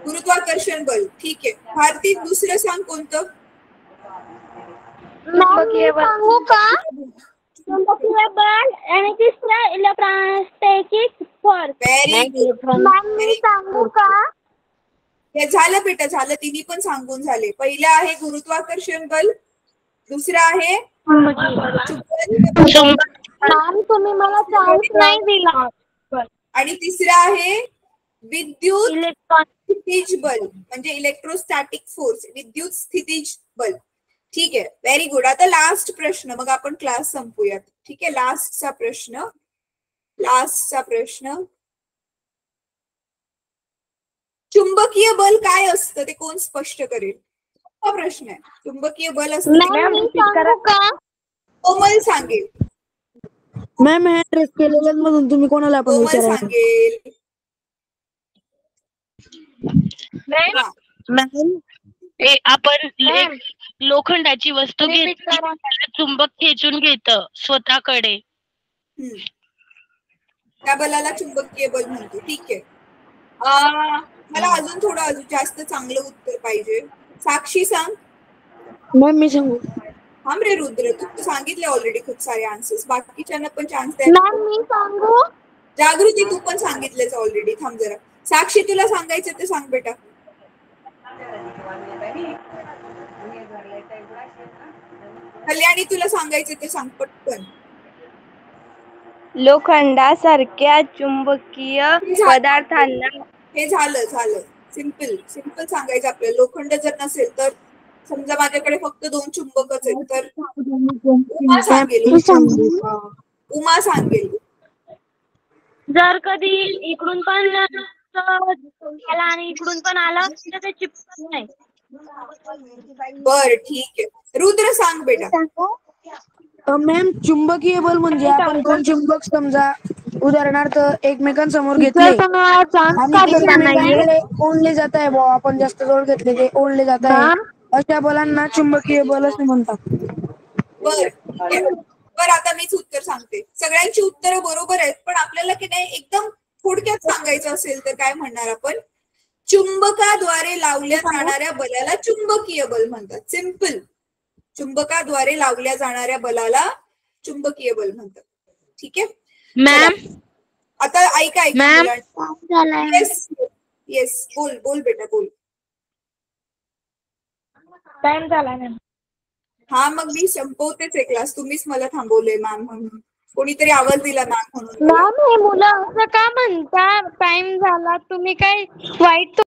गुरुत्वाकर्षण बल. ठीक आहे. भारती, दुसरं सांग कोणतं? मॅम मी सांगू का? चुंबकीय बल आणि तिसरं electrostatic force. Very good. Ma'am मी सांगू का? हे झालं बेटा, झालं. तिन्ही पण सांगून झाले. पहिलं आहे गुरुत्वाकर्षण बल, दुसरं आहे चुंबक, मॅम तुम्ही मला चान्स नाही दिला. आणि तिसरं आहे विद्युत इलेक्ट्रॉन स्थितीज बल, म्हणजे इलेक्ट्रोस्टॅटिक फोर्स, विद्युत स्थितीज बल. ठीक आहे, व्हेरी गुड. आता लास्ट प्रश्न, मग आपण क्लास संपूयात. ठीक आहे, लास्टचा प्रश्न. चुंबकीय बल काय असतं ते कोण स्पष्ट करेल? हा प्रश्न आहे. चुंबकीय बल असतं. मॅम मी सांगू का? कोमल सांगेल. मॅम हँड रेस केलेल्यांमधून तुम्ही कोणाला पण कोमल विचारायचं. सांगेल. हा. मॅम आपण एक लोखंडाची वस्तू घेतली त्याला चुंबक खेचून घेतं स्वतःकडे. त्या बलाला चुंबकीय बल म्हणतो. ठीक आहे. मला अजून जास्त चांगलं उत्तर पाहिजे. साक्षी सांग. मॅम मी सांगू. थांब रे रुद्र, तू सांगितले ऑलरेडी खूप सारे आन्सर्स. बाकीच्यांना पण चान्स द्या. मॅम मी सांगू? जागृती, तू पण सांगितलेच ऑलरेडी. थांब जरा. साक्षी, तुला सांगायचं ते सांग बेटा. कल्याणी, तुला सांगायचं ते सांग पटकन. लोखंडासारख्या चुंबकीय पदार्थांना. हे झालं. सिंपल सांगायचं आपल्याला. लोखंड जर नसेल तर, समजा माझ्याकडे फक्त 2 चुंबकच आहेत तर उमा सांगेल. जर कधी इकडून पण आला आणि इकडून पण आला तर ते चिपकत नाही. बर, ठीक आहे. रुद्र सांग बेटा. मॅम चुंबकीय बल म्हणजे आपण 2 चुंबक समजा उदाहरणार्थ एकमेकांसमोर घेतले आणि ते एकमेकांकडे ओढले जात आहे. आपण जास्त जवळ घेतले ते ओढले जात आहे, अशा बलांना चुंबकीय बल असे म्हणतात. बर, आता मीच उत्तर सांगते. सगळ्यांची उत्तरं बरोबर आहेत, पण आपल्याला की नाही एकदम थोडक्यात सांगायचं असेल तर काय म्हणणार आपण? चुंबकाद्वारे लावल्या जाणाऱ्या बलाला चुंबकीय बल म्हणतात. सिंपल. चुंबकाद्वारे लावल्या जाणाऱ्या बलाला चुंबकीय बल म्हणतात. ठीक आहे मॅम आता ऐका. मॅम येस बोल बेटा बोल. टाइम झाला मॅम. हा, मग मी संपवतेच आहे क्लास. तुम्हीच मला थांबवले मॅम म्हणून. कोणीतरी आवाज दिला मॅम म्हणून. मॅम हे मुलं असं का म्हणतात टाइम झाला? तुम्ही काय वाईट